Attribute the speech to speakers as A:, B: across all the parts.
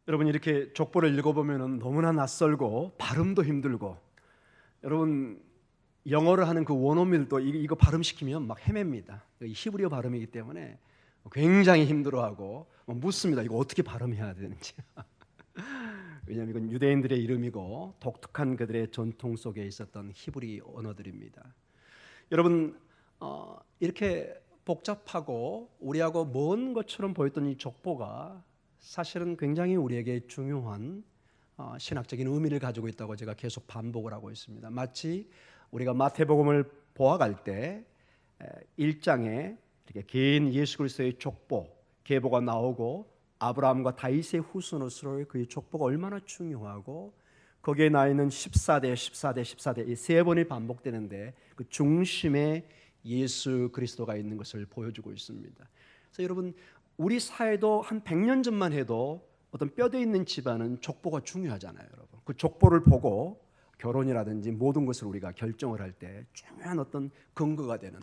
A: 여러분 이렇게 족보를 읽어보면 너무나 낯설고 발음도 힘들고, 여러분 영어를 하는 그 원어민들도 이거 발음시키면 막 헤맵니다. 히브리어 발음이기 때문에 굉장히 힘들어하고 묻습니다. 이거 어떻게 발음해야 되는지. 왜냐하면 이건 유대인들의 이름이고 독특한 그들의 전통 속에 있었던 히브리 언어들입니다. 여러분 이렇게 복잡하고 우리하고 먼 것처럼 보였던 이 족보가 사실은 굉장히 우리에게 중요한 신학적인 의미를 가지고 있다고 제가 계속 반복을 하고 있습니다. 마치 우리가 마태복음을 보아갈 때 1장에 이렇게 긴 예수 그리스도의 족보 계보가 나오고 아브라함과 다윗의 후손으로서의 그의 족보가 얼마나 중요하고 거기에 나 있는 14대, 14대, 14대 이 세 번이 반복되는데 그 중심에 예수 그리스도가 있는 것을 보여주고 있습니다. 그래서 여러분 우리 사회도 한 100년 전만 해도 어떤 뼈대 있는 집안은 족보가 중요하잖아요, 여러분. 그 족보를 보고 결혼이라든지 모든 것을 우리가 결정을 할 때 중요한 어떤 근거가 되는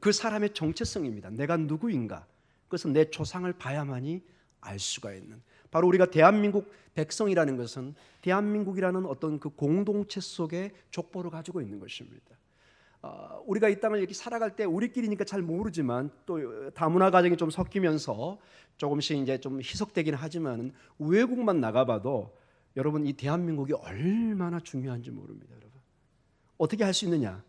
A: 그 사람의 정체성입니다. 내가 누구인가? 그것은 내 조상을 봐야만이 알 수가 있는, 바로 우리가 대한민국 백성이라는 것은 대한민국이라는 어떤 그 공동체 속에 족보를 가지고 있는 것입니다. 우리가 이 땅을 이렇게 살아갈 때 우리끼리니까 잘 모르지만 또 다문화 가정이 좀 섞이면서 조금씩 이제 좀 희석되긴 하지만 외국만 나가봐도 여러분 이 대한민국이 얼마나 중요한지 모릅니다. 여러분 어떻게 할 수 있느냐?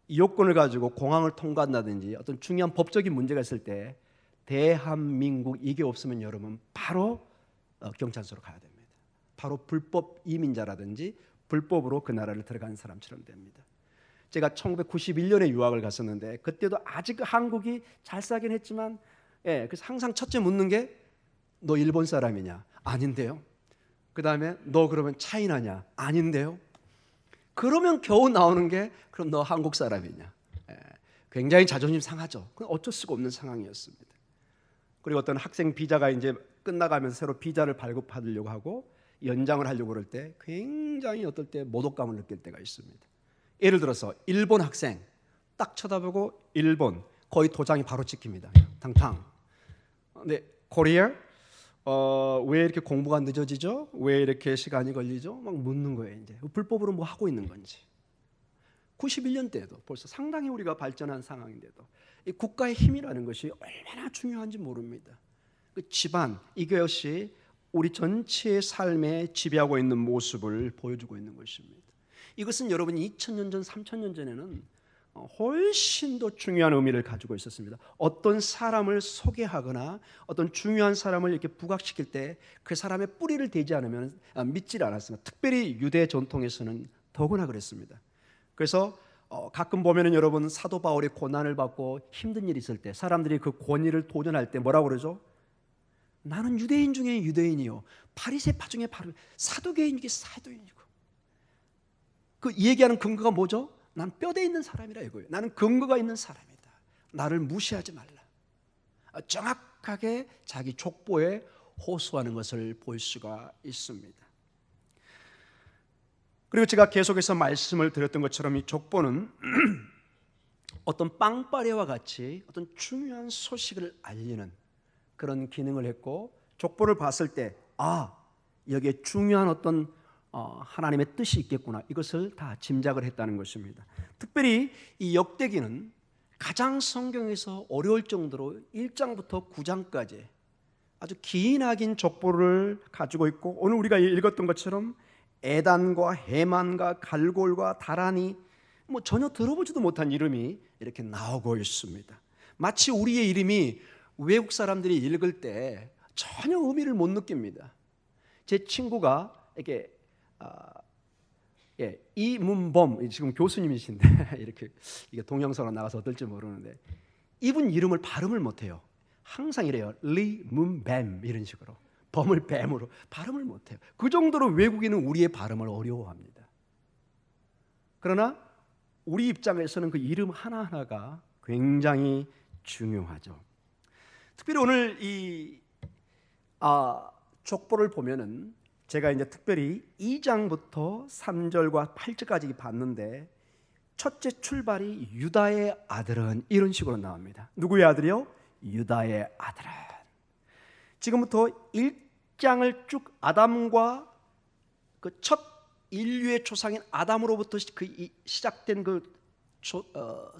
A: 이 요건을 가지고 공항을 통과한다든지 어떤 중요한 법적인 문제가 있을 때 대한민국 이게 없으면 여러분 바로 경찰서로 가야 됩니다. 바로 불법 이민자라든지 불법으로 그 나라를 들어간 사람처럼 됩니다. 제가 1991년에 유학을 갔었는데 그때도 아직 한국이 잘 싸긴 했지만 그래서 항상 첫째 묻는 게 너 일본 사람이냐? 아닌데요. 그 다음에 너 그러면 차이나냐? 아닌데요. 그러면 겨우 나오는 게 그럼 너 한국 사람이냐? 굉장히 자존심 상하죠. 그건 어쩔 수가 없는 상황이었습니다. 그리고 어떤 학생 비자가 이제 끝나가면서 새로 비자를 발급받으려고 하고 연장을 하려고 그럴 때 굉장히 어떨 때 모독감을 느낄 때가 있습니다. 예를 들어서 일본 학생 딱 쳐다보고 일본 거의 도장이 바로 찍힙니다. 탕탕. 근데 코리아 왜 이렇게 공부가 늦어지죠? 왜 이렇게 시간이 걸리죠? 막 묻는 거예요. 이제 불법으로 뭐 하고 있는 건지. 91년대에도 벌써 상당히 우리가 발전한 상황인데도 이 국가의 힘이라는 것이 얼마나 중요한지 모릅니다. 그 집안 이것이 우리 전체의 삶에 지배하고 있는 모습을 보여주고 있는 것입니다. 이것은 여러분 2000년 전, 3000년 전에는 훨씬 더 중요한 의미를 가지고 있었습니다. 어떤 사람을 소개하거나 어떤 중요한 사람을 이렇게 부각시킬 때 그 사람의 뿌리를 대지 않으면 믿질 않았습니다. 특별히 유대 전통에서는 더구나 그랬습니다. 그래서 가끔 보면은 여러분 사도 바울이 고난을 받고 힘든 일이 있을 때 사람들이 그 권위를 도전할 때 뭐라고 그러죠? 나는 유대인 중에 유대인이요 바리새파 중에 사두개인 중에 사두개인이고. 그 얘기하는 근거가 뭐죠? 난 뼈대 있는 사람이라 이거예요. 나는 근거가 있는 사람이다. 나를 무시하지 말라. 정확하게 자기 족보에 호소하는 것을 볼 수가 있습니다. 그리고 제가 계속해서 말씀을 드렸던 것처럼 이 족보는 어떤 빵빠레와 같이 어떤 중요한 소식을 알리는 그런 기능을 했고, 족보를 봤을 때 여기에 중요한 어떤 하나님의 뜻이 있겠구나, 이것을 다 짐작을 했다는 것입니다. 특별히 이 역대기는 가장 성경에서 어려울 정도로 1장부터 9장까지 아주 기나긴 족보를 가지고 있고, 오늘 우리가 읽었던 것처럼 에단과 헤만과 갈골과 다란이 뭐 전혀 들어보지도 못한 이름이 이렇게 나오고 있습니다. 마치 우리의 이름이 외국 사람들이 읽을 때 전혀 의미를 못 느낍니다. 제 친구가 이렇게 이문범 지금 교수님이신데 이렇게 이게 동영상으로 나가서 어떨지 모르는데 이분 이름을 발음을 못해요. 항상 이래요. 리문뱀 이런 식으로 범을 뱀으로 발음을 못해요. 그 정도로 외국인은 우리의 발음을 어려워합니다. 그러나 우리 입장에서는 그 이름 하나하나가 굉장히 중요하죠. 특별히 오늘 이 족보를 보면은 제가 이제 특별히 2장부터 3절과 8절까지 봤는데 첫째 출발이 유다의 아들은 이런 식으로 나옵니다. 누구의 아들이요? 유다의 아들은. 지금부터 장을 쭉 아담과 그 첫 인류의 조상인 아담으로부터 시작된 그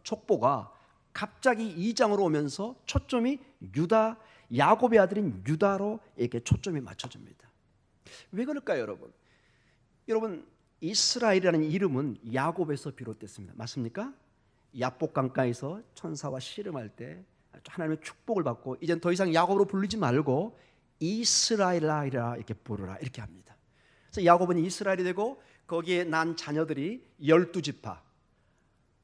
A: 족보가 갑자기 2장으로 오면서 초점이 유다, 야곱의 아들인 유다로 이렇게 초점이 맞춰집니다. 왜 그럴까요, 여러분? 여러분, 이스라엘이라는 이름은 야곱에서 비롯됐습니다. 맞습니까? 야복 강가에서 천사와 씨름할 때 하나님의 축복을 받고 이젠 더 이상 야곱으로 부르지 말고 이스라엘이라 이렇게 부르라 이렇게 합니다. 그래서 야곱은 이스라엘이 되고 거기에 난 자녀들이 12지파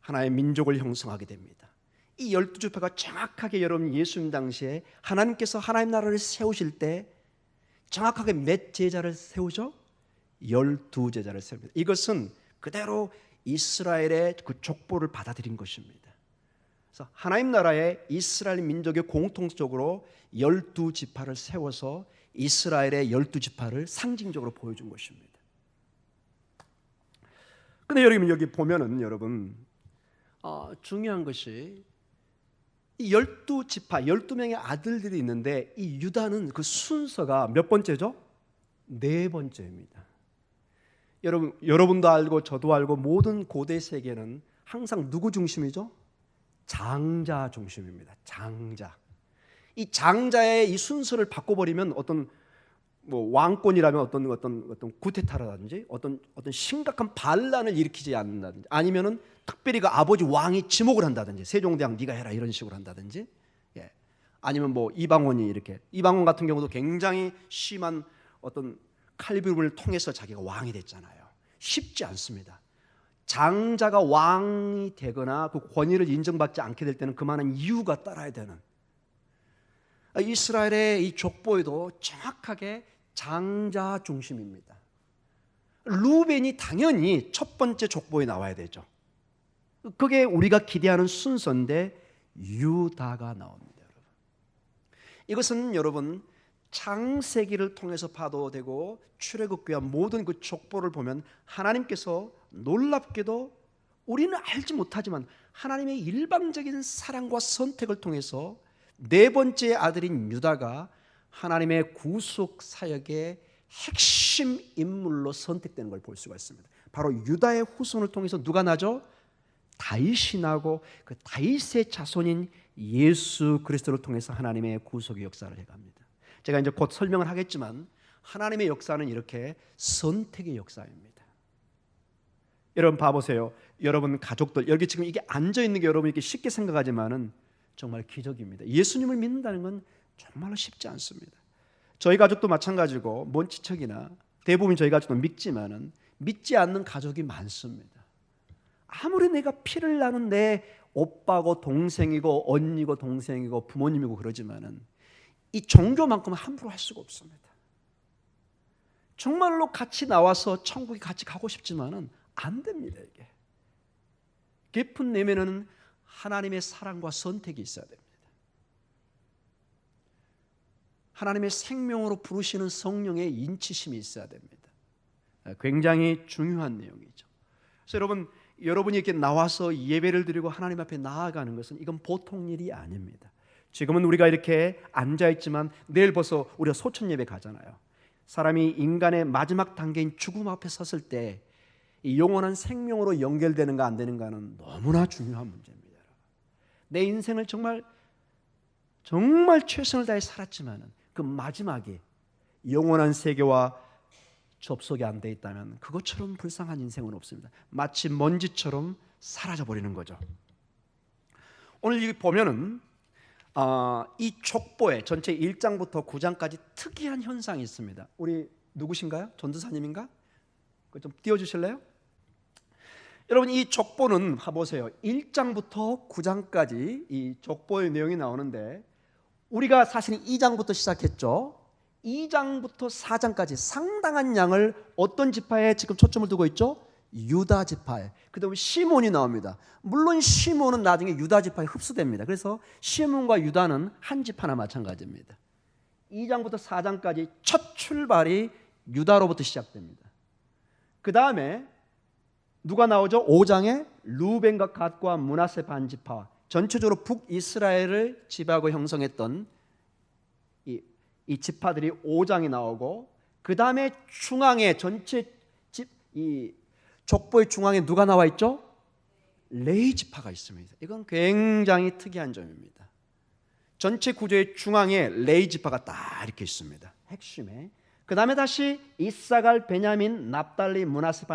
A: 하나의 민족을 형성하게 됩니다. 이 12지파가 정확하게 여러분 예수님 당시에 하나님께서 하나님 나라를 세우실 때 정확하게 몇 제자를 세우죠? 12제자를 세웁니다. 이것은 그대로 이스라엘의 그 족보를 받아들인 것입니다. 그래서 하나님 나라의 이스라엘 민족의 공통적으로 12지파를 세워서 이스라엘의 12지파를 상징적으로 보여준 것입니다. 근데 여러분 여기 보면은 여러분 중요한 것이 이 12지파 12명의 아들들이 있는데 이 유다는 그 순서가 몇 번째죠? 네 번째입니다. 여러분도 알고 저도 알고 모든 고대 세계는 항상 누구 중심이죠? 장자 중심입니다. 장자. 이 장자의 이 순서를 바꿔버리면 어떤 뭐 왕권이라면 어떤 구테타라든지 어떤 심각한 반란을 일으키지 않는다든지 아니면은 특별히 그 아버지 왕이 지목을 한다든지 세종대왕 네가 해라 이런 식으로 한다든지 아니면 뭐 이방원 같은 경우도 굉장히 심한 어떤 칼비움을 통해서 자기가 왕이 됐잖아요. 쉽지 않습니다. 장자가 왕이 되거나 그 권위를 인정받지 않게 될 때는 그만한 이유가 따라야 되는 이스라엘의 이 족보에도 정확하게 장자 중심입니다. 루벤이 당연히 첫 번째 족보에 나와야 되죠. 그게 우리가 기대하는 순서인데 유다가 나옵니다. 여러분. 이것은 여러분 창세기를 통해서 봐도 되고 출애굽기와 모든 그 족보를 보면 하나님께서 놀랍게도 우리는 알지 못하지만 하나님의 일방적인 사랑과 선택을 통해서 네 번째 아들인 유다가 하나님의 구속 사역의 핵심 인물로 선택되는 걸 볼 수가 있습니다. 바로 유다의 후손을 통해서 누가 나죠? 다윗이 나고 그 다윗의 자손인 예수 그리스도를 통해서 하나님의 구속의 역사를 해갑니다. 제가 이제 곧 설명을 하겠지만 하나님의 역사는 이렇게 선택의 역사입니다. 여러분 봐보세요. 여러분 가족들 여기 지금 이게 앉아 있는 게 여러분 이렇게 쉽게 생각하지만은 정말 기적입니다. 예수님을 믿는다는 건 정말로 쉽지 않습니다. 저희 가족도 마찬가지고 먼 친척이나 대부분 저희 가족도 믿지만은 믿지 않는 가족이 많습니다. 아무리 내가 피를 나눈 내 오빠고 동생이고 언니고 동생이고 부모님이고 그러지만은 이 종교만큼은 함부로 할 수가 없습니다. 정말로 같이 나와서 천국에 같이 가고 싶지만은 안 됩니다. 이게 깊은 내면에는 하나님의 사랑과 선택이 있어야 됩니다. 하나님의 생명으로 부르시는 성령의 인치심이 있어야 됩니다. 굉장히 중요한 내용이죠. 그래서 여러분이 이렇게 나와서 예배를 드리고 하나님 앞에 나아가는 것은 이건 보통 일이 아닙니다. 지금은 우리가 이렇게 앉아있지만 내일 벌써 우리가 소천 예배 가잖아요. 사람이 인간의 마지막 단계인 죽음 앞에 섰을 때 이 영원한 생명으로 연결되는가 안 되는가는 너무나 중요한 문제입니다. 내 인생을 정말 최선을 다해 살았지만 그 마지막에 영원한 세계와 접속이 안 돼 있다면 그것처럼 불쌍한 인생은 없습니다. 마치 먼지처럼 사라져버리는 거죠. 오늘 여기 보면은 이 족보에 전체 1장부터 9장까지 특이한 현상이 있습니다. 우리 누구신가요? 전도사님인가? 그거 좀 띄워주실래요? 여러분 이 족보는 보세요. 1장부터 9장까지 이 족보의 내용이 나오는데 우리가 사실 2장부터 시작했죠. 2장부터 4장까지 상당한 양을 어떤 지파에 지금 초점을 두고 있죠? 유다 지파에. 그다음에 시몬이 나옵니다. 물론 시몬은 나중에 유다 지파에 흡수됩니다. 그래서 시몬과 유다는 한 지파나 마찬가지입니다. 2장부터 4장까지 첫 출발이 유다로부터 시작됩니다. 그 다음에 누가 나오죠? 5장에 루벤과 갓과 므낫세 반지파 전체적으로 북이스라엘을 지배하고 형성했던 이 이 지파들이 5장이 나오고 그 다음에 중앙에 전체 이 족보의 중앙에 누가 나와 있죠? 레위 지파가 있습니다. 이건 굉장히 특이한 점입니다. 전체 구조의 중앙에 레위 지파가 딱 이렇게 있습니다. 핵심에. 그 다음에 다시 이사갈, 베냐민, 납달리, 므낫세,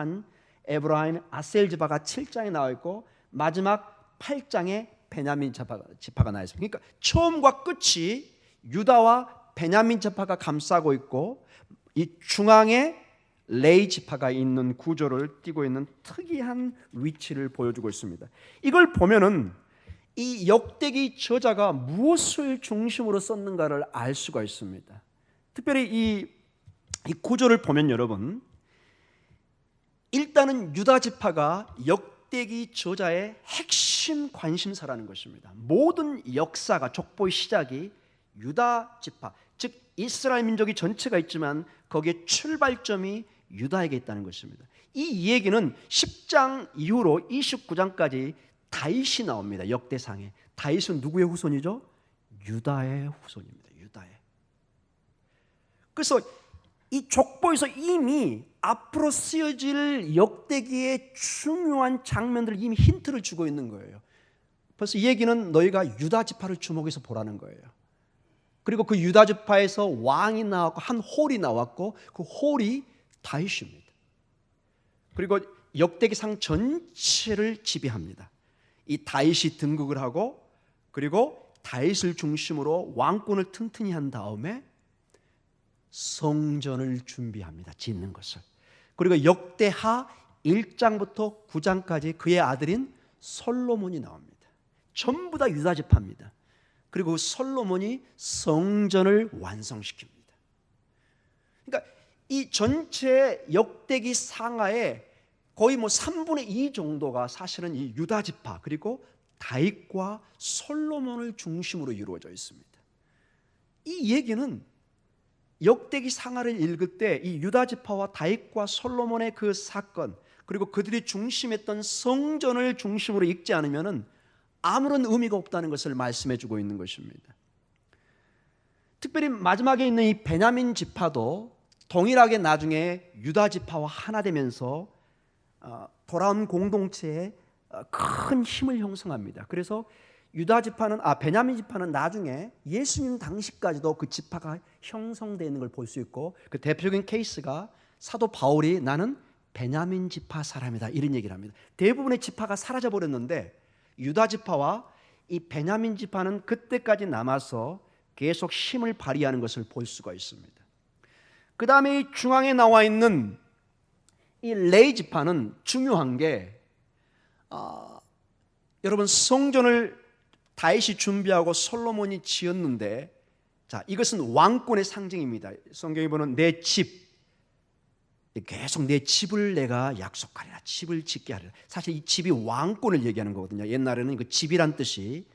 A: 에브라임, 아셀 지파가 7장에 나와 있고 마지막 8장에 베냐민 지파가 나와 있습니다. 그러니까 처음과 끝이 유다와 베냐민 지파가 감싸고 있고 이 중앙에 레위 지파가 있는 구조를 띠고 있는 특이한 위치를 보여주고 있습니다. 이걸 보면은 이 역대기 저자가 무엇을 중심으로 썼는가를 알 수가 있습니다. 특별히 이 구조를 보면 여러분, 일단은 유다 지파가 역대기 저자의 핵심 관심사라는 것입니다. 모든 역사가 족보의 시작이 유다 지파, 즉 이스라엘 민족이 전체가 있지만 거기에 출발점이 유다에게 있다는 것입니다. 이 얘기는 10장 이후로 29장까지 다윗이 나옵니다. 역대상에. 다윗은 누구의 후손이죠? 유다의 후손입니다. 유다의. 그래서 이 족보에서 이미 앞으로 쓰여질 역대기의 중요한 장면들을 이미 힌트를 주고 있는 거예요. 벌써 이 얘기는 너희가 유다 지파를 주목해서 보라는 거예요. 그리고 그 유다 지파에서 왕이 나왔고 한 홀이 나왔고 그 홀이 다윗입니다. 그리고 역대기상 전체를 지배합니다. 이 다윗이 등극을 하고 그리고 다윗을 중심으로 왕권을 튼튼히 한 다음에 성전을 준비합니다. 짓는 것을. 그리고 역대하 1장부터 9장까지 그의 아들인 솔로몬이 나옵니다. 전부 다 유다 지파입니다. 그리고 솔로몬이 성전을 완성시킵니다. 그러니까 이 전체 역대기 상하에 거의 3분의 2 정도가 사실은 이 유다 지파 그리고 다윗과 솔로몬을 중심으로 이루어져 있습니다. 이 얘기는 역대기 상하를 읽을 때 이 유다 지파와 다윗과 솔로몬의 그 사건 그리고 그들이 중심했던 성전을 중심으로 읽지 않으면은 아무런 의미가 없다는 것을 말씀해 주고 있는 것입니다. 특별히 마지막에 있는 이 베냐민 지파도 동일하게 나중에 유다 지파와 하나 되면서 돌아온 공동체에 큰 힘을 형성합니다. 그래서 유다 지파는 베냐민 지파는 나중에 예수님 당시까지도 그 지파가 형성되어 있는 걸 볼 수 있고 그 대표적인 케이스가 사도 바울이 나는 베냐민 지파 사람이다 이런 얘기를 합니다. 대부분의 지파가 사라져 버렸는데 유다 지파와 이 베냐민 지파는 그때까지 남아서 계속 힘을 발휘하는 것을 볼 수가 있습니다. 그 다음에 이 중앙에 나와 있는 이 레위 지파는 중요한 게 여러분 성전을 다윗이 준비하고 솔로몬이 지었는데 자 이것은 왕권의 상징입니다. 성경에 보면 내 집 계속 내 집을 내가 약속하리라 집을 짓게 하리라. 사실 이 집이 왕권을 얘기하는 거거든요. 옛날에는 그 집이란 뜻이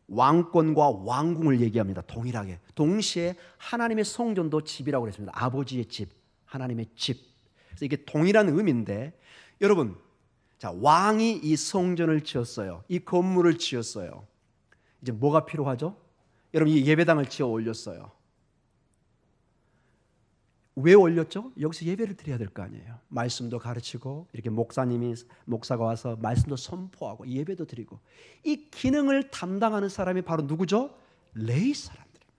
A: 왕권과 왕궁을 얘기합니다. 동일하게 동시에 하나님의 성전도 집이라고 그랬습니다. 아버지의 집 하나님의 집. 그래서 이게 동일한 의미인데 여러분 자 왕이 이 성전을 지었어요. 이 건물을 지었어요. 이제 뭐가 필요하죠? 여러분 이 예배당을 지어 올렸어요. 왜 올렸죠? 여기서 예배를 드려야 될 거 아니에요. 말씀도 가르치고 이렇게 목사가 와서 말씀도 선포하고 예배도 드리고 이 기능을 담당하는 사람이 바로 누구죠? 레위 사람들입니다.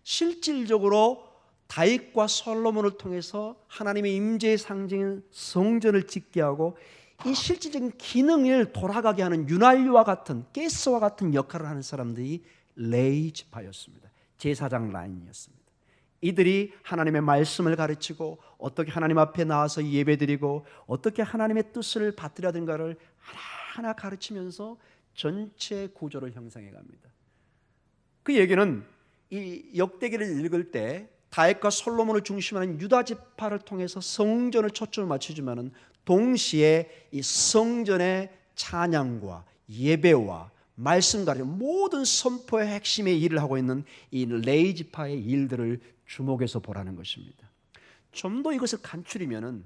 A: 실질적으로 다윗과 솔로몬을 통해서 하나님의 임재의 상징인 성전을 짓게 하고 이 실질적인 기능을 돌아가게 하는 윤활유와 같은 가스와 같은 역할을 하는 사람들이 레위 지파였습니다. 제사장 라인이었습니다. 이들이 하나님의 말씀을 가르치고 어떻게 하나님 앞에 나와서 예배드리고 어떻게 하나님의 뜻을 받들여야 되는가를 하나하나 가르치면서 전체 구조를 형성해 갑니다. 그 얘기는 이 역대기를 읽을 때 다윗과 솔로몬을 중심하는 유다 지파를 통해서 성전을 초점을 맞추지만은 동시에 이 성전의 찬양과 예배와 말씀 가르쳐 모든 선포의 핵심의 일을 하고 있는 이 레위 지파의 일들을 주목해서 보라는 것입니다. 좀 더 이것을 간추리면은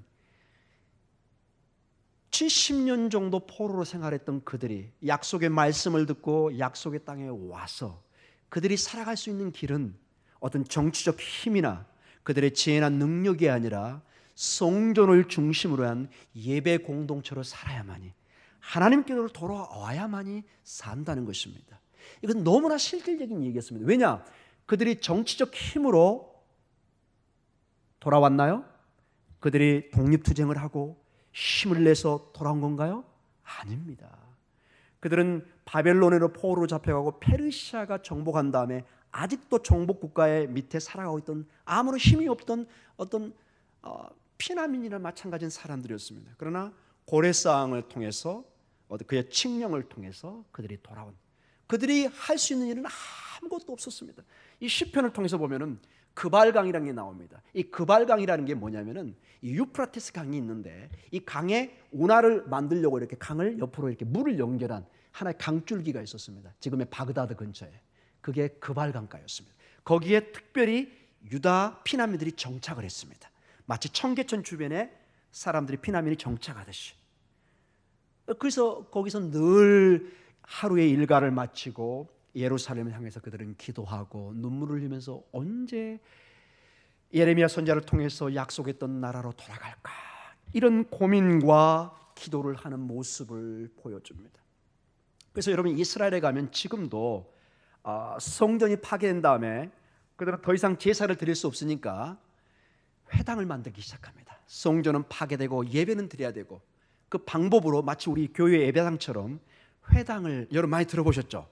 A: 70년 정도 포로로 생활했던 그들이 약속의 말씀을 듣고 약속의 땅에 와서 그들이 살아갈 수 있는 길은 어떤 정치적 힘이나 그들의 지혜나 능력이 아니라 성전을 중심으로 한 예배 공동체로 살아야만이, 하나님께로 돌아와야만이 산다는 것입니다. 이건 너무나 실질적인 얘기였습니다. 왜냐? 그들이 정치적 힘으로 돌아왔나요? 그들이 독립투쟁을 하고 힘을 내서 돌아온 건가요? 아닙니다. 그들은 바벨론으로 포로로 잡혀가고 페르시아가 정복한 다음에 아직도 정복 국가의 밑에 살아가고 있던 아무런 힘이 없던 어떤 피난민이나 마찬가지인 사람들이었습니다. 그러나 고레스왕을 통해서 그의 칙령을 통해서 그들이 돌아온, 그들이 할 수 있는 일은 아무것도 없었습니다. 이 시편을 통해서 보면은 그발강이라는 게 나옵니다. 이 그발강이라는 게 뭐냐면은 이 유프라테스 강이 있는데 이 강에 운하를 만들려고 이렇게 강을 옆으로 이렇게 물을 연결한 하나의 강줄기가 있었습니다. 지금의 바그다드 근처에. 그게 그발강가였습니다. 거기에 특별히 유다 피난민들이 정착을 했습니다. 마치 청계천 주변에 사람들이 피난민이 정착하듯이. 그래서 거기서 늘 하루의 일과를 마치고 예루살렘을 향해서 그들은 기도하고 눈물을 흘리면서 언제 예레미야 선지자를 통해서 약속했던 나라로 돌아갈까, 이런 고민과 기도를 하는 모습을 보여줍니다. 그래서 여러분, 이스라엘에 가면 지금도 성전이 파괴된 다음에 그들은 더 이상 제사를 드릴 수 없으니까 회당을 만들기 시작합니다. 성전은 파괴되고 예배는 드려야 되고, 그 방법으로 마치 우리 교회 예배당처럼 회당을, 여러분 많이 들어보셨죠?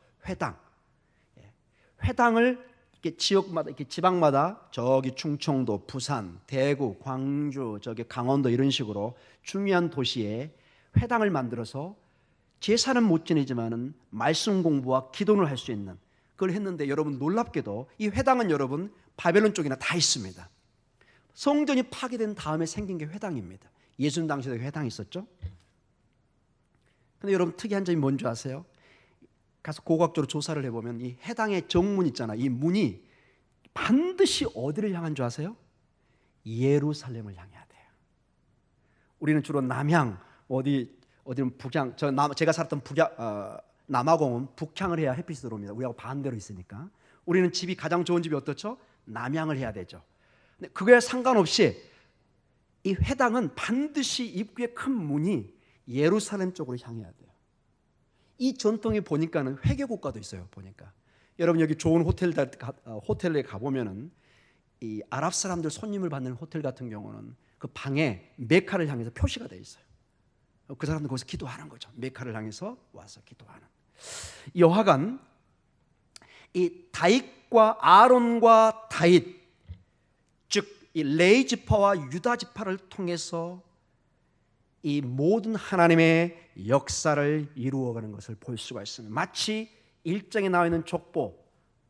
A: 회당을 이렇게 지역마다, 이렇게 지방마다, 저기 충청도, 부산, 대구, 광주, 저기 강원도 이런 식으로 중요한 도시에 회당을 만들어서 제사는 못 지내지만은 말씀 공부와 기도를 할 수 있는, 그걸 했는데 여러분 놀랍게도 이 회당은 여러분 바벨론 쪽이나 다 있습니다. 성전이 파괴된 다음에 생긴 게 회당입니다. 예수님 당시에도 회당이 있었죠. 근데 여러분 특이한 점이 뭔지 아세요? 가서 고고학적으로 조사를 해보면 이 해당의 정문 있잖아, 이 문이 반드시 어디를 향한 줄 아세요? 예루살렘을 향해야 돼요. 우리는 주로 남향, 어디는 북향, 제가 살았던 남아공은 북향을 해야 햇빛이 들어옵니다. 우리하고 반대로 있으니까. 우리는 집이 가장 좋은 집이 어떻죠? 남향을 해야 되죠. 근데 그거에 상관없이 이 회당은 반드시 입구의 큰 문이 예루살렘 쪽으로 향해야 돼요. 이 전통에 보니까는 회계 국가도 있어요. 보니까 여러분 여기 좋은 호텔에 가보면은 이 아랍 사람들 손님을 받는 호텔 같은 경우는 그 방에 메카를 향해서 표시가 돼 있어요. 그 사람들 거기서 기도하는 거죠. 메카를 향해서 와서 기도하는. 여하간 이 다윗과 아론과 다윗, 즉 이 레위 지파와 유다 지파를 통해서 이 모든 하나님의 역사를 이루어가는 것을 볼 수가 있습니다. 마치 1장에 나와 있는 족보,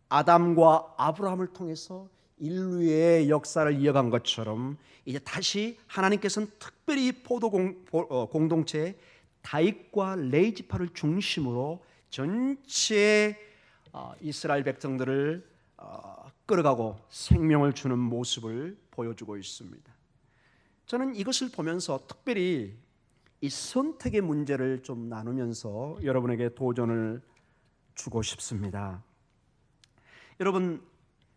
A: 아담과 아브라함을 통해서 인류의 역사를 이어간 것처럼 이제 다시 하나님께서는 특별히 포도 공동체 다윗과 레위 지파를 중심으로 전체 이스라엘 백성들을 끌어가고 생명을 주는 모습을 보여주고 있습니다. 저는 이것을 보면서 특별히 이 선택의 문제를 좀 나누면서 여러분에게 도전을 주고 싶습니다. 여러분,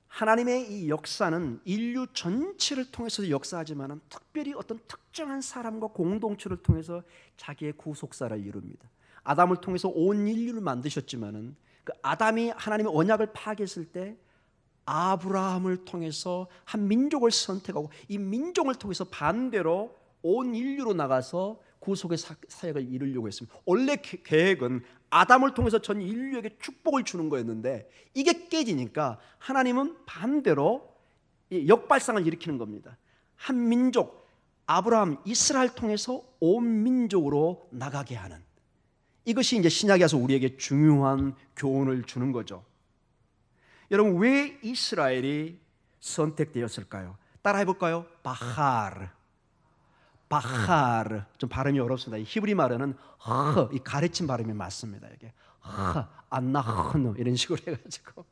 A: 하나님의 이 역사는 인류 전체를 통해서도 역사하지만 특별히 어떤 특정한 사람과 공동체를 통해서 자기의 구속사를 이룹니다. 아담을 통해서 온 인류를 만드셨지만 그 아담이 하나님의 언약을 파괴했을 때 아브라함을 통해서 한 민족을 선택하고 이 민족을 통해서 반대로 온 인류로 나가서 구속의 사역을 이루려고 했습니다. 원래 계획은 아담을 통해서 전 인류에게 축복을 주는 거였는데 이게 깨지니까 하나님은 반대로 역발상을 일으키는 겁니다. 한 민족, 아브라함, 이스라엘 통해서 온 민족으로 나가게 하는, 이것이 이제 신약에 와서 우리에게 중요한 교훈을 주는 거죠. 여러분, 왜 이스라엘이 선택되었을까요? 따라 해볼까요? 바하르. 좀 발음이 어렵습니다. 이 히브리 말에는 이 가르친 발음이 맞습니다. 이게 안나흐누 이런 식으로 해가지고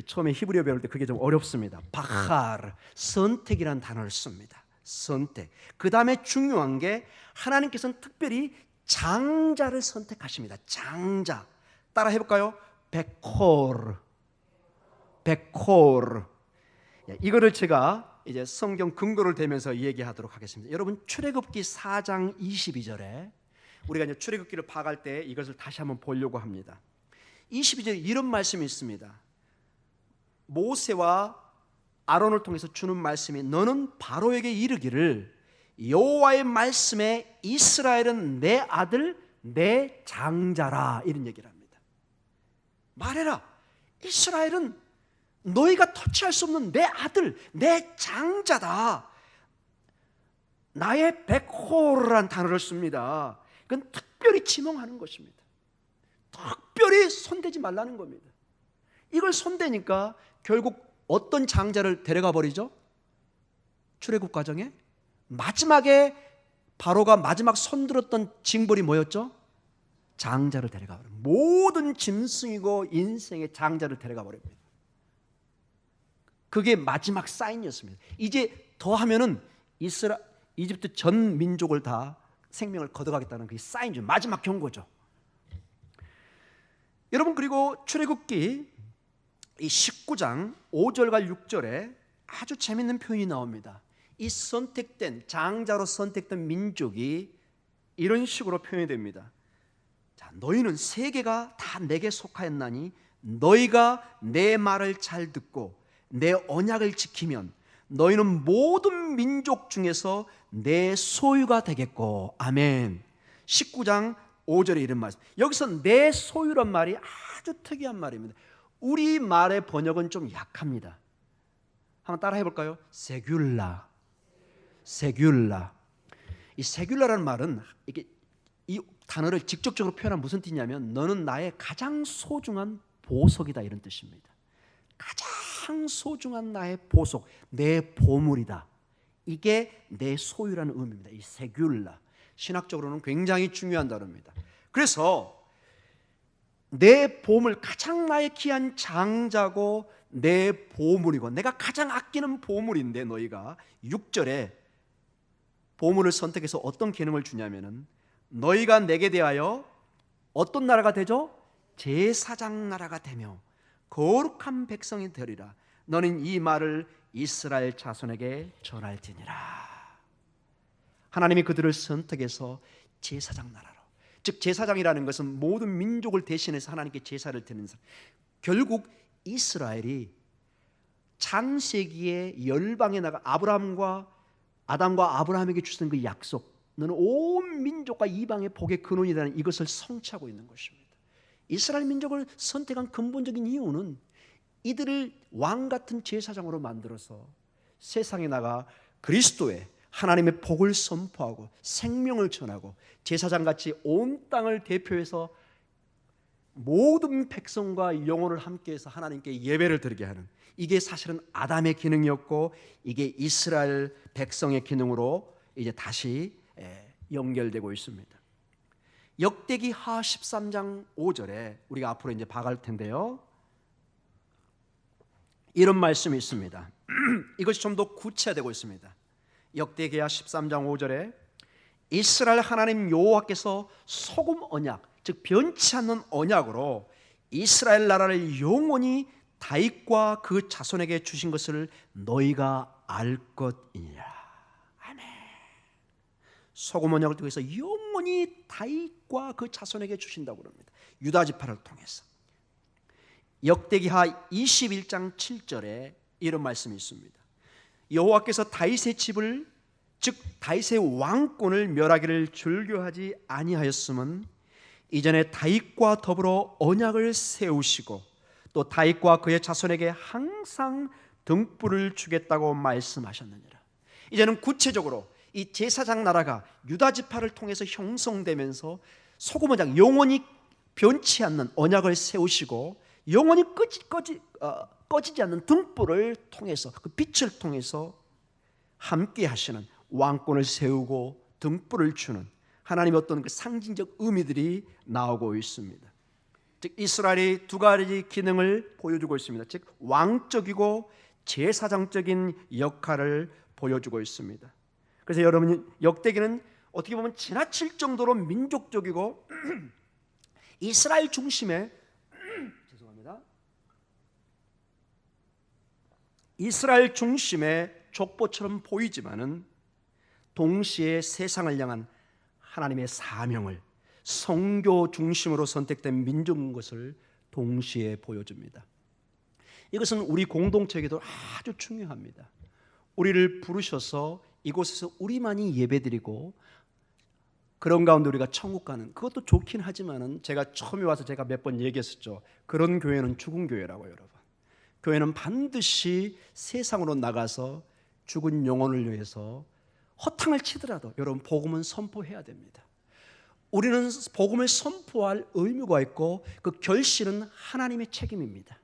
A: 처음에 히브리어 배울 때 그게 좀 어렵습니다. 바하르, 선택이라는 단어를 씁니다. 선택. 그 다음에 중요한 게 하나님께서는 특별히 장자를 선택하십니다. 장자. 따라 해볼까요? 베코르. 베코르. 이거를 제가 이제 성경 근거를 대면서 얘기하도록 하겠습니다. 여러분 출애굽기 4장 22절에 우리가 이제 출애굽기를 파악할 때 이것을 다시 한번 보려고 합니다. 22절에 이런 말씀이 있습니다. 모세와 아론을 통해서 주는 말씀이 너는 바로에게 이르기를 여호와의 말씀에 이스라엘은 내 아들 내 장자라 이런 얘기를 합니다. 말해라. 이스라엘은 너희가 터치할 수 없는 내 아들 내 장자다. 나의 베코르란 단어를 씁니다. 그건 특별히 지명하는 것입니다. 특별히 손대지 말라는 겁니다. 이걸 손대니까 결국 어떤 장자를 데려가 버리죠? 출애굽 과정에 마지막에 바로가 마지막 손들었던 징벌이 뭐였죠? 장자를 데려가 버려요. 모든 짐승이고 인생의 장자를 데려가 버립니다. 그게 마지막 사인이었습니다. 이제 더하면은 이집트 전 민족을 다 생명을 거둬가겠다는 그 사인이죠. 마지막 경고죠. 여러분 그리고 출애굽기 이 19장 5절과 6절에 아주 재밌는 표현이 나옵니다. 이 선택된 장자로 선택된 민족이 이런 식으로 표현이 됩니다. 자, 너희는 세계가 다 내게 속하였나니 너희가 내 말을 잘 듣고 내 언약을 지키면 너희는 모든 민족 중에서 내 소유가 되겠고. 아멘. 19장 5절에 이런 말씀. 여기서 내 소유란 말이 아주 특이한 말입니다. 우리 말의 번역은 좀 약합니다. 한번 따라 해볼까요? 세귤라. 세귤라. 이 세귤라라는 말은 이게 이 단어를 직접적으로 표현하면 무슨 뜻이냐면 너는 나의 가장 소중한 보석이다 이런 뜻입니다. 가장 소중한 나의 보석, 내 보물이다. 이게 내 소유라는 의미입니다. 이 세귤라. 신학적으로는 굉장히 중요한 단어입니다. 그래서 내 보물, 가장 나의 귀한 장자고 내 보물이고 내가 가장 아끼는 보물인데 너희가 6절에 보물을 선택해서 어떤 기능을 주냐면은 너희가 내게 대하여 어떤 나라가 되죠? 제사장 나라가 되며 거룩한 백성이 되리라. 너는 이 말을 이스라엘 자손에게 전할지니라. 하나님이 그들을 선택해서 제사장 나라로, 즉 제사장이라는 것은 모든 민족을 대신해서 하나님께 제사를 드리는 사람. 결국 이스라엘이 창세기에 열방에 나가 아담과 아브라함에게 주신 그 약속, 너는 온 민족과 이방의 복의 근원이라는 이것을 성취하고 있는 것입니다. 이스라엘 민족을 선택한 근본적인 이유는 이들을 왕 같은 제사장으로 만들어서 세상에 나가 그리스도의 하나님의 복을 선포하고 생명을 전하고 제사장같이 온 땅을 대표해서 모든 백성과 영혼을 함께해서 하나님께 예배를 드리게 하는, 이게 사실은 아담의 기능이었고 이게 이스라엘 백성의 기능으로 이제 다시 연결되고 있습니다. 역대기 하 13장 5절에 우리가 앞으로 이제 봐갈 텐데요, 이런 말씀이 있습니다. 이것이 좀 더 구체화되고 있습니다. 역대기하 13장 5절에 이스라엘 하나님 여호와께서 소금 언약, 즉 변치 않는 언약으로 이스라엘 나라를 영원히 다윗과 그 자손에게 주신 것을 너희가 알 것이니라. 아멘. 소금 언약을 통해서 영원히 다윗과 그 자손에게 주신다고 합니다. 유다 지파를 통해서. 역대기하 21장 7절에 이런 말씀이 있습니다. 여호와께서 다윗의 집을, 즉 다윗의 왕권을 멸하기를 즐겨하지 아니하였음은 이전에 다윗과 더불어 언약을 세우시고 또 다윗과 그의 자손에게 항상 등불을 주겠다고 말씀하셨느니라. 이제는 구체적으로 이 제사장 나라가 유다 지파를 통해서 형성되면서 소금 언약, 영원히 변치 않는 언약을 세우시고 영원히 꺼지지 않는 등불을 통해서, 그 빛을 통해서 함께 하시는, 왕권을 세우고 등불을 주는 하나님의 어떤 그 상징적 의미들이 나오고 있습니다. 즉 이스라엘이 두 가지 기능을 보여주고 있습니다. 즉 왕적이고 제사장적인 역할을 보여주고 있습니다. 그래서 여러분, 역대기는 어떻게 보면 지나칠 정도로 민족적이고 이스라엘 중심의 이스라엘 중심의 족보처럼 보이지만은 동시에 세상을 향한 하나님의 사명을 선교 중심으로 선택된 민족인 것을 동시에 보여줍니다. 이것은 우리 공동체에게도 아주 중요합니다. 우리를 부르셔서 이곳에서 우리만이 예배드리고 그런 가운데 우리가 천국 가는, 그것도 좋긴 하지만은 제가 처음에 와서 제가 몇 번 얘기했었죠. 그런 교회는 죽은 교회라고. 여러분, 교회는 반드시 세상으로 나가서 죽은 영혼을 위해서 허탕을 치더라도 여러분 복음은 선포해야 됩니다. 우리는 복음을 선포할 의무가 있고 그 결실은 하나님의 책임입니다.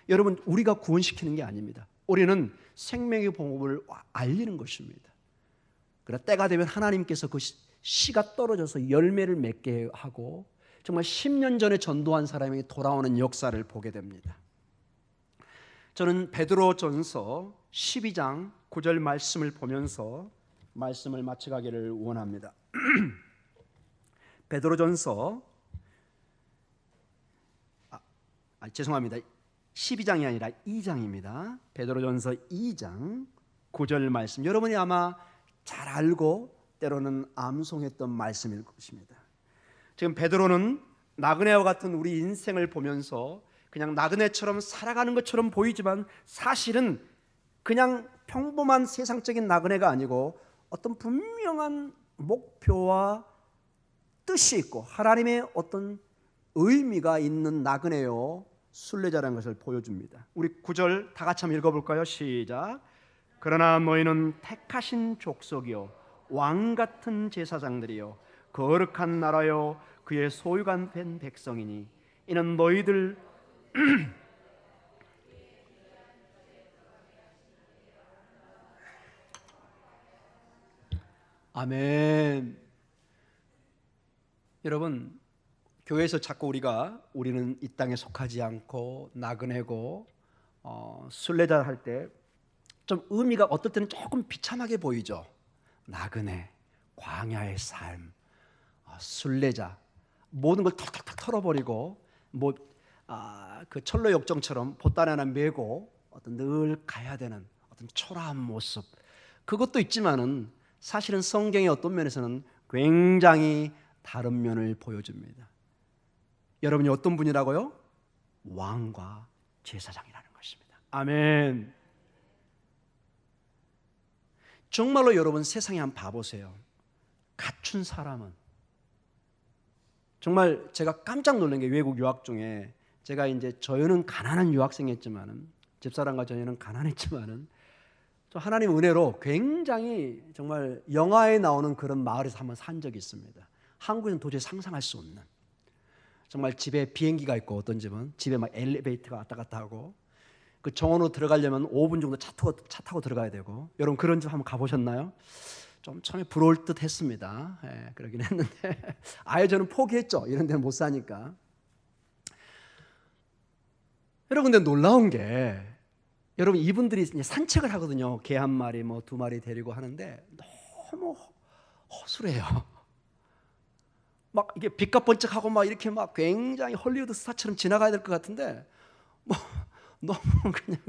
A: 여러분, 우리가 구원시키는 게 아닙니다. 우리는 생명의 복음을 알리는 것입니다. 그러나 때가 되면 하나님께서 그 씨가 떨어져서 열매를 맺게 하고 정말 10년 전에 전도한 사람이 돌아오는 역사를 보게 됩니다. 저는 베드로전서 12장 9절 말씀을 보면서 말씀을 마쳐가기를 원합니다. 베드로전서 죄송합니다. 12장이 아니라 2장입니다. 베드로전서 2장 9절 말씀, 여러분이 아마 잘 알고 때로는 암송했던 말씀일 것입니다. 지금 베드로는 나그네와 같은 우리 인생을 보면서 그냥 나그네처럼 살아가는 것처럼 보이지만 사실은 그냥 평범한 세상적인 나그네가 아니고 어떤 분명한 목표와 뜻이 있고 하나님의 어떤 의미가 있는 나그네요 순례자라는 것을 보여줍니다. 우리 9절 다 같이 한번 읽어볼까요? 시작. 그러나 너희는 택하신 족속이요 왕 같은 제사장들이요 거룩한 나라요 그의 소유가 된 백성이니 이는 너희들 아멘. 여러분, 교회에서 자꾸 우리는 이 땅에 속하지 않고 나그네고 순례자 할 때 좀 의미가 어떨 때는 조금 비참하게 보이죠. 나그네, 광야의 삶, 순례자, 모든 걸 탁탁탁 털어버리고 그 철로 역정처럼 보따리 하나 메고 어떤 늘 가야 되는 어떤 초라한 모습, 그것도 있지만은 사실은 성경의 어떤 면에서는 굉장히 다른 면을 보여줍니다. 여러분이 어떤 분이라고요? 왕과 제사장이라는 것입니다. 아멘. 정말로 여러분 세상에 한번 봐보세요. 갖춘 사람은 정말 제가 깜짝 놀란 게 외국 유학 중에 제가 이제 저희는 가난한 유학생이었지만은 집사람과 저희는 가난했지만은 또 하나님 은혜로 굉장히 정말 영화에 나오는 그런 마을에서 한번 산 적이 있습니다. 한국에는 도저히 상상할 수 없는, 정말 집에 비행기가 있고 어떤 집은 집에 막 엘리베이터가 왔다 갔다 하고 그 정원으로 들어가려면 5분 정도 차 타고 들어가야 되고, 여러분 그런 집 한번 가보셨나요? 좀 처음에 부러울 듯 했습니다. 그러긴 했는데 아예 저는 포기했죠. 이런 데는 못 사니까. 여러분 근데 놀라운 게 여러분 이분들이 산책을 하거든요. 개 한 마리 뭐 두 마리 데리고 하는데 너무 허술해요. 막 이게 빛과 번쩍하고 막 이렇게 막 굉장히 헐리우드 스타처럼 지나가야 될 것 같은데 뭐 너무 그냥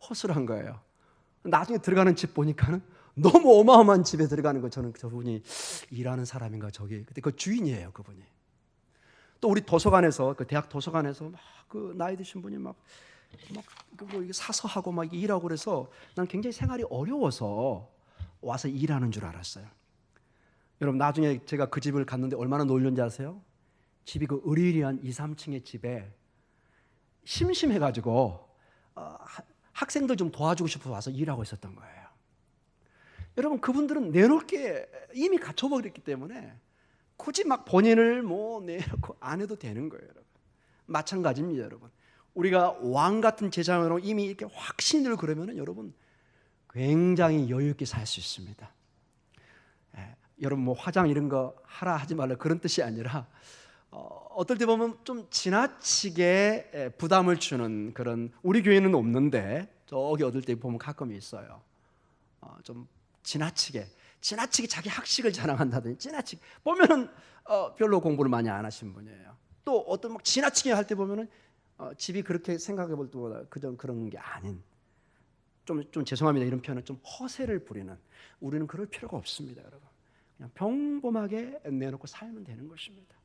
A: 허술한 거예요. 나중에 들어가는 집 보니까는 너무 어마어마한 집에 들어가는 거. 저는 저분이 일하는 사람인가 저기. 근데 그 주인이에요, 그분이. 또 우리 도서관에서 그 대학 도서관에서 막 그 나이 드신 분이 막 뭐 이게 사서 하고 막 일하고 그래서 난 굉장히 생활이 어려워서 와서 일하는 줄 알았어요. 여러분 나중에 제가 그 집을 갔는데 얼마나 놀랐는지 아세요? 집이 그 으리으리한 2, 3층의 집에 심심해가지고 학생들 좀 도와주고 싶어서 와서 일하고 있었던 거예요. 여러분 그분들은 내놓을 게 이미 갖춰버렸기 때문에 굳이 막 본인을 뭐 내놓고 안 해도 되는 거예요. 여러분 마찬가지입니다. 여러분 우리가 왕 같은 제사장으로 이미 이렇게 확신을 그러면은 여러분 굉장히 여유 있게 살 수 있습니다. 여러분 뭐 화장 이런 거 하라 하지 말라 그런 뜻이 아니라 어떨 때 보면 좀 지나치게 부담을 주는 그런, 우리 교회는 없는데 저기 어떨 때 보면 가끔 있어요. 좀 지나치게 자기 학식을 자랑한다든지 지나치게 보면은 별로 공부를 많이 안 하신 분이에요. 또 어떤 막 지나치게 할 때 보면은 집이 그렇게 생각해 볼 때보다 그런 게 아닌 좀 죄송합니다. 이런 표현은 좀 허세를 부리는, 우리는 그럴 필요가 없습니다, 여러분. 그냥 평범하게 내놓고 살면 되는 것입니다.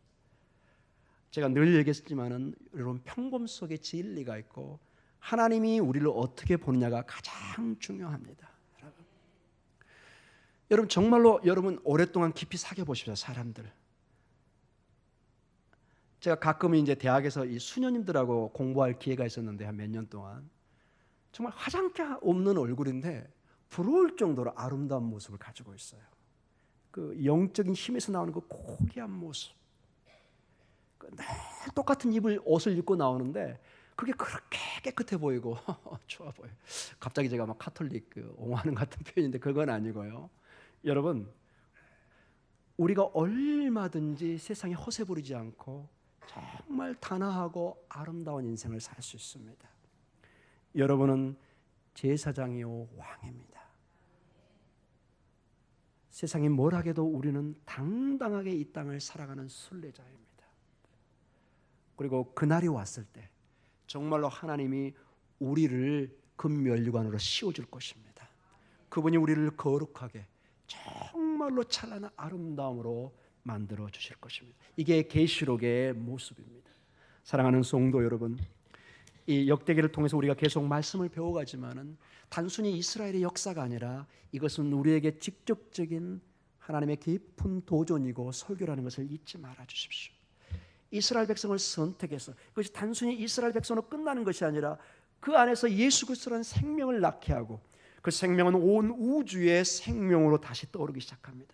A: 제가 늘 얘기했지만은 여러분, 평범 속에 진리가 있고 하나님이 우리를 어떻게 보느냐가 가장 중요합니다. 여러분 정말로 여러분 오랫동안 깊이 사귀어 보십시오. 사람들. 제가 가끔 이제 대학에서 이 수녀님들하고 공부할 기회가 있었는데 한 몇 년 동안 정말 화장기 없는 얼굴인데 부러울 정도로 아름다운 모습을 가지고 있어요. 그 영적인 힘에서 나오는 그 고귀한 모습. 늘 똑같은 옷을 입고 나오는데 그게 그렇게 깨끗해 보이고 좋아 보여요. 갑자기 제가 막 카톨릭 옹호하는 같은 표현인데 그건 아니고요. 여러분, 우리가 얼마든지 세상에 허세 부리지 않고 정말 단아하고 아름다운 인생을 살 수 있습니다. 여러분은 제사장이요 왕입니다. 세상이 뭘 하게도 우리는 당당하게 이 땅을 살아가는 순례자입니다. 그리고 그날이 왔을 때 정말로 하나님이 우리를 금면류관으로 씌워줄 것입니다. 그분이 우리를 거룩하게 정말로 찬란한 아름다움으로 만들어 주실 것입니다. 이게 계시록의 모습입니다. 사랑하는 성도 여러분, 이 역대기를 통해서 우리가 계속 말씀을 배워가지만은 단순히 이스라엘의 역사가 아니라 이것은 우리에게 직접적인 하나님의 깊은 도전이고 설교라는 것을 잊지 말아 주십시오. 이스라엘 백성을 선택해서 그것이 단순히 이스라엘 백성으로 끝나는 것이 아니라 그 안에서 예수 그리스도라는 생명을 낳게 하고 그 생명은 온 우주의 생명으로 다시 떠오르기 시작합니다.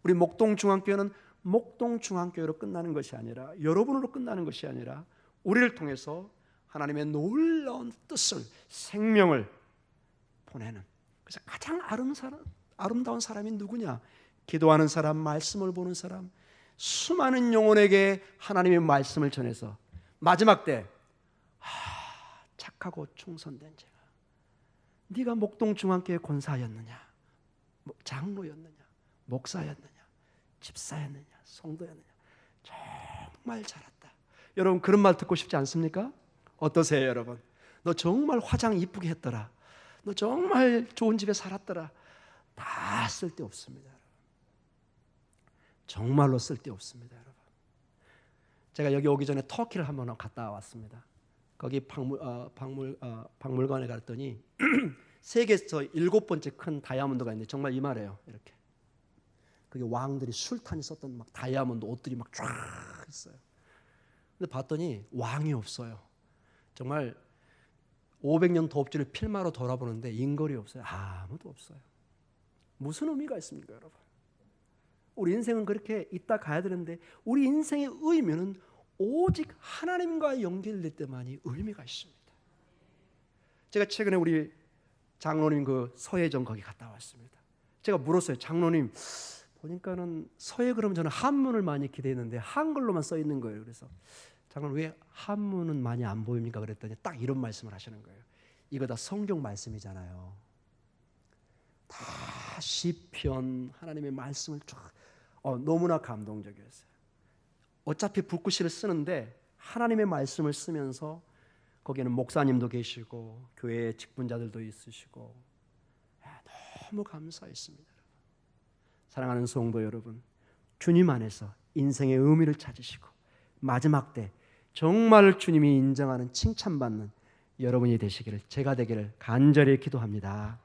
A: 우리 목동중앙교회는 목동중앙교회로 끝나는 것이 아니라 여러분으로 끝나는 것이 아니라 우리를 통해서 하나님의 놀라운 뜻을, 생명을 보내는, 그래서 가장 아름다운 사람이 누구냐? 기도하는 사람, 말씀을 보는 사람, 수많은 영혼에게 하나님의 말씀을 전해서 마지막 때 착하고 충성된 자가, 네가 목동중앙교회 권사였느냐, 장로였느냐, 목사였느냐, 집사였느냐, 성도였느냐, 정말 잘했다. 여러분 그런 말 듣고 싶지 않습니까? 어떠세요 여러분? 너 정말 화장 이쁘게 했더라, 너 정말 좋은 집에 살았더라. 다 쓸데없습니다. 정말로 쓸데없습니다. 여러분, 제가 여기 오기 전에 터키를 한번 갔다 왔습니다. 거기 박물관에 갔더니 세계에서 7번째 큰 다이아몬드가 있는데 정말 이 말이에요. 이렇게 그게 왕들이 술탄이 썼던 막 다이아몬드 옷들이 막 쫙 있어요. 근데 봤더니 왕이 없어요. 정말 500년 도읍지를 필마로 돌아보는데 인걸이 없어요. 아무도 없어요. 무슨 의미가 있습니까, 여러분? 우리 인생은 그렇게 있다 가야 되는데 우리 인생의 의미는 오직 하나님과 연결될 때만이 의미가 있습니다. 제가 최근에 우리 장로님 그 서예전 거기 갔다 왔습니다. 제가 물었어요. 장로님, 보니까는 서예 그러면 저는 한문을 많이 기대했는데 한글로만 써 있는 거예요. 그래서 장로님 왜 한문은 많이 안 보입니까? 그랬더니 딱 이런 말씀을 하시는 거예요. 이거 다 성경 말씀이잖아요. 다 시편 하나님의 말씀을 쫙 너무나 감동적이었어요. 어차피 붓글씨를 쓰는데 하나님의 말씀을 쓰면서 거기에는 목사님도 계시고 교회 직분자들도 있으시고 너무 감사했습니다. 사랑하는 성도 여러분, 주님 안에서 인생의 의미를 찾으시고 마지막 때 정말 주님이 인정하는 칭찬받는 여러분이 되시기를, 제가 되기를 간절히 기도합니다.